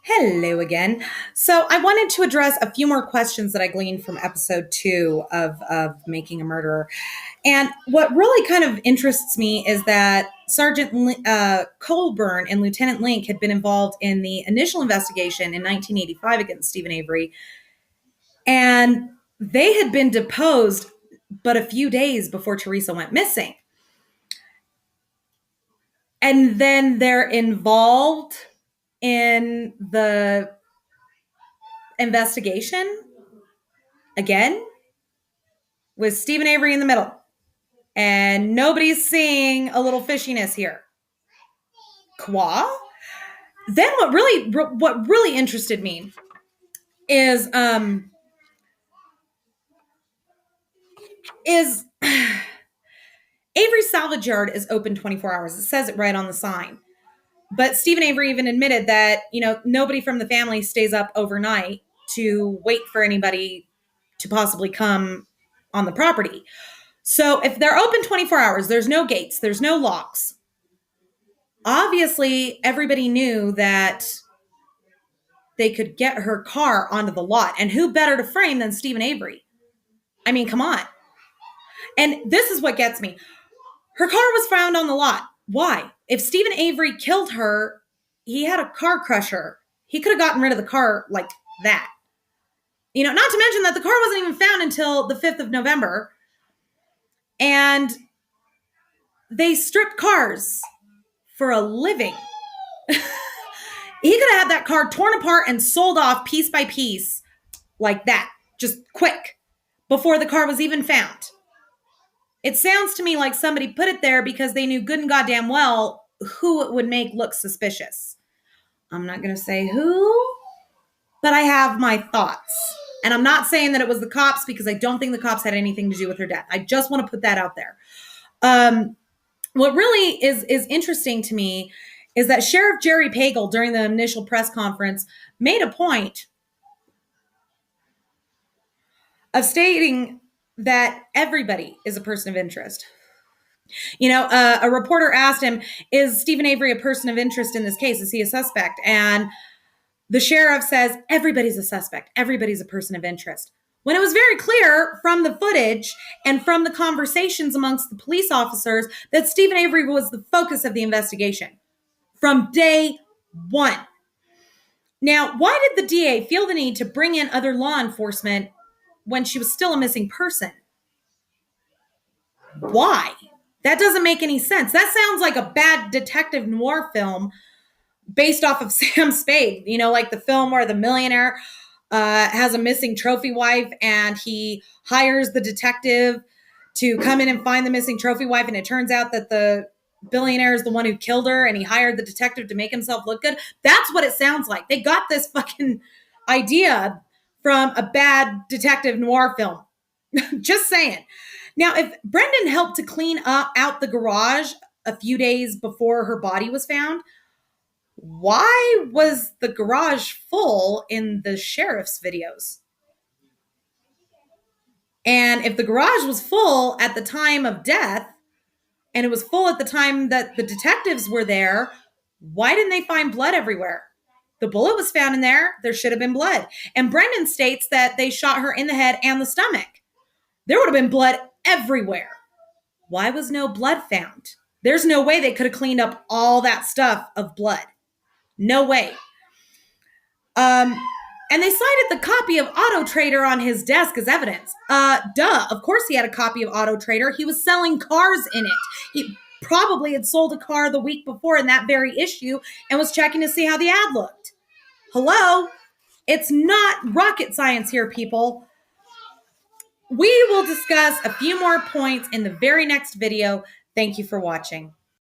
Hello again. So I wanted to address a few more questions that I gleaned from episode 2 of Making a Murderer. And what really kind of interests me is that Colburn and Lieutenant Link had been involved in the initial investigation in 1985 against Stephen Avery. And they had been deposed but a few days before Teresa went missing. And then they're involved in the investigation again with Stephen Avery in the middle. And nobody's seeing a little fishiness here. Qua? Then what really interested me is Avery's salvage yard is open 24 hours. It says it right on the sign. But Stephen Avery even admitted that, nobody from the family stays up overnight to wait for anybody to possibly come on the property. So if they're open 24 hours, there's no gates, there's no locks. Obviously, everybody knew that they could get her car onto the lot. And who better to frame than Stephen Avery? I mean, come on. And this is what gets me. Her car was found on the lot. Why? If Stephen Avery killed her, he had a car crusher. He could have gotten rid of the car like that. Not to mention that the car wasn't even found until the 5th of November. And they stripped cars for a living. He could have had that car torn apart and sold off piece by piece like that, just quick, before the car was even found. It sounds to me like somebody put it there because they knew good and goddamn well who it would make look suspicious. I'm not going to say who, but I have my thoughts. And I'm not saying that it was the cops because I don't think the cops had anything to do with her death. I just want to put that out there. What really is interesting to me is that Sheriff Jerry Pagel, during the initial press conference, made a point of stating that everybody is a person of interest. A reporter asked him, is Stephen Avery a person of interest in this case? Is he a suspect? And the sheriff says, everybody's a suspect. Everybody's a person of interest. When it was very clear from the footage and from the conversations amongst the police officers that Stephen Avery was the focus of the investigation from day one. Now, why did the DA feel the need to bring in other law enforcement when she was still a missing person? Why? That doesn't make any sense. That sounds like a bad detective noir film based off of Sam Spade, like the film where the millionaire has a missing trophy wife and he hires the detective to come in and find the missing trophy wife. And it turns out that the billionaire is the one who killed her and he hired the detective to make himself look good. That's what it sounds like. They got this fucking idea from a bad detective noir film. Just saying. Now, if Brendan helped to clean out the garage a few days before her body was found, why was the garage full in the sheriff's videos? And if the garage was full at the time of death, and it was full at the time that the detectives were there, why didn't they find blood everywhere? The bullet was found in there. There should have been blood. And Brendan states that they shot her in the head and the stomach. There would have been blood everywhere. Why was no blood found? There's no way they could have cleaned up all that stuff of blood. No way. And they cited the copy of Auto Trader on his desk as evidence. Of course he had a copy of Auto Trader. He was selling cars in it. He probably had sold a car the week before in that very issue and was checking to see how the ad looked. Hello? It's not rocket science here, people. We will discuss a few more points in the very next video. Thank you for watching.